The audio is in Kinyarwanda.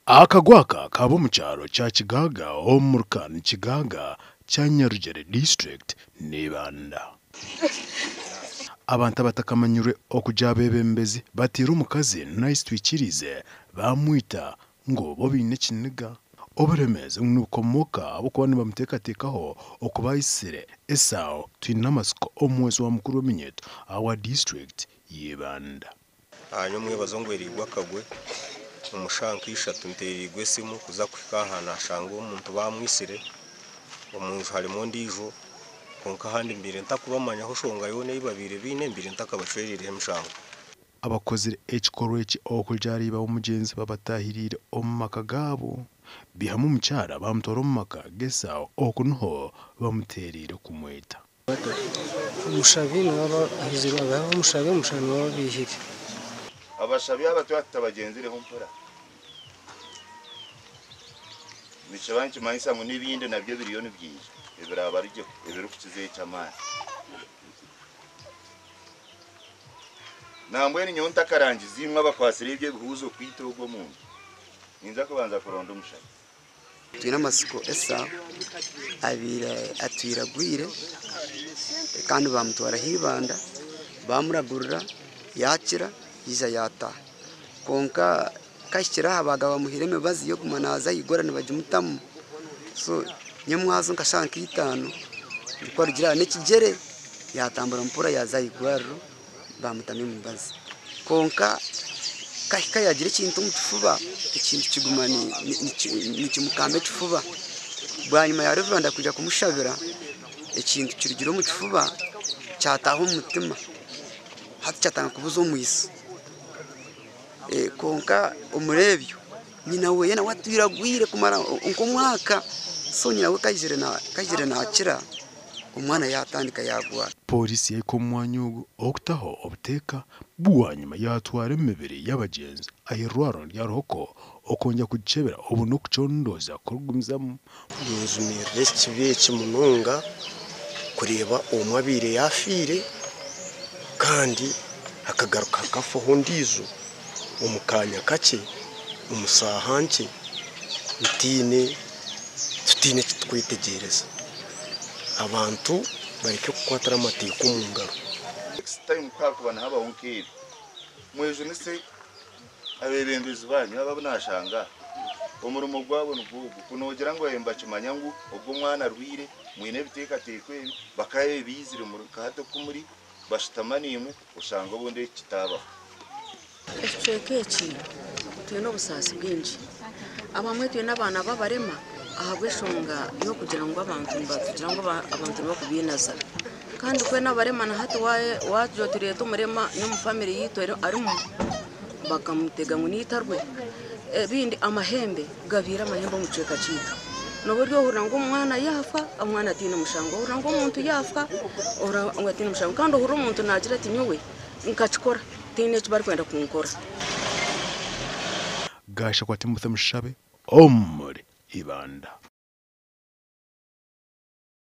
Akagwaka kabo mu cyaro cya Kigaga ho mu Rukani Kigaga cya Nyarugere district nibanda abantu batakamanyure okuja bebembezi batira umukazi nice twikirize bamwita ngo bo bine kiniga oburemeze nukomoka abukoni bamutekatekaho okubayisire esao twinamasiko omwezi wa mukuru w'Minyeto awa district yibanda hanyuma bazongwerirwa kagwe umushanki 3 nterigwe simu kuza kwikahana shanga umuntu bamwisire umuntu harimo ndijo konka handi mbire ntakubamanya ho shonga yone ibabire bine mbire ntakabashwerire mshango abakozi HKRH okuljari ba umugenzi babatahirire omaka gabo bihamu umucyara bamutora omaka gesa okunho bamuterire kumweta umushabi n'aba hizira ba umushabi n'aba bihire abashabi abatwata bagenzireho mpora Michabanki mahisa ngo nibinde nabyo biriyoni byije ibiraba ryo ibirukize cyamana nambwe ni nyonta karangiza imwe abakwasire ibyo bihuzo kwitiro gwo muntu ninza kubanza kuronda umushabi twina masiko esa abira atwiragwire kandi bamutwara hibanda bamuragurira yakira yiza yata konka kashira habaga bamuhireme bazi yo kumanaza igorane bajimutamu so nyamwazo nkashanka 5 ndiko rugira nekigere yatambura mpura yazayigwaro bamutame mbazi konka kahika yagira ikintu mutufuba ikintu kigumani ni kimukambe tufuba bwanyuma ya revanda kuja kumushabira ikintu kirugiro mu tufuba cyataho umutima hati cyatanga kubuzo muyisi konka umurebyo nyina we yana watwiragwire kumara unko mwaka so nyina we kajire nakira umwana yatandika yagwa polisi yikomwanyugo okutaho obuteka buwanyuma yatwara emibiri y'abagenzi ahirwaro ryaroko okonja kucebera ubu no kucondoza kurugumzamu yuzumire kibiye mununga kureba umwabire yafire kandi akagaruka kafo hondizo umukanya kake umusahanke tutine twitegereza abantu bareke kukwatara amateka mu ngaro next time kwakubana haba unkiri mwejo nise abebembezi banyu aba nashanga umurumo gwabo nugugu kunogera ngo yemba kimanyangu ubwo mwana rwire mwine biteka tekwe bakaye bizire mu rukato kumuri bashitamanimwe ushanga bonde kitaba Echekeki tuyino busasi bwinji abamwe tuye nabana babarema ahagweshonga yo kugira ngo abantu bakubinaza kandi kwe nabarema na hati waje turiye tumurema no mu family yito ari mu bakamutega ngo nitarwe bindi amahembe gavira amahembe mu ceka cito no buryo hura ngo umwana yafa umwana ati n'umushango hura ngo umuntu yafa ora ngo ati n'umushango kandi hura umuntu nagira ati nyuwe nkacikora tine bari kwenda kunkora gasha kwa Timothy Mushabe omuri ibanda.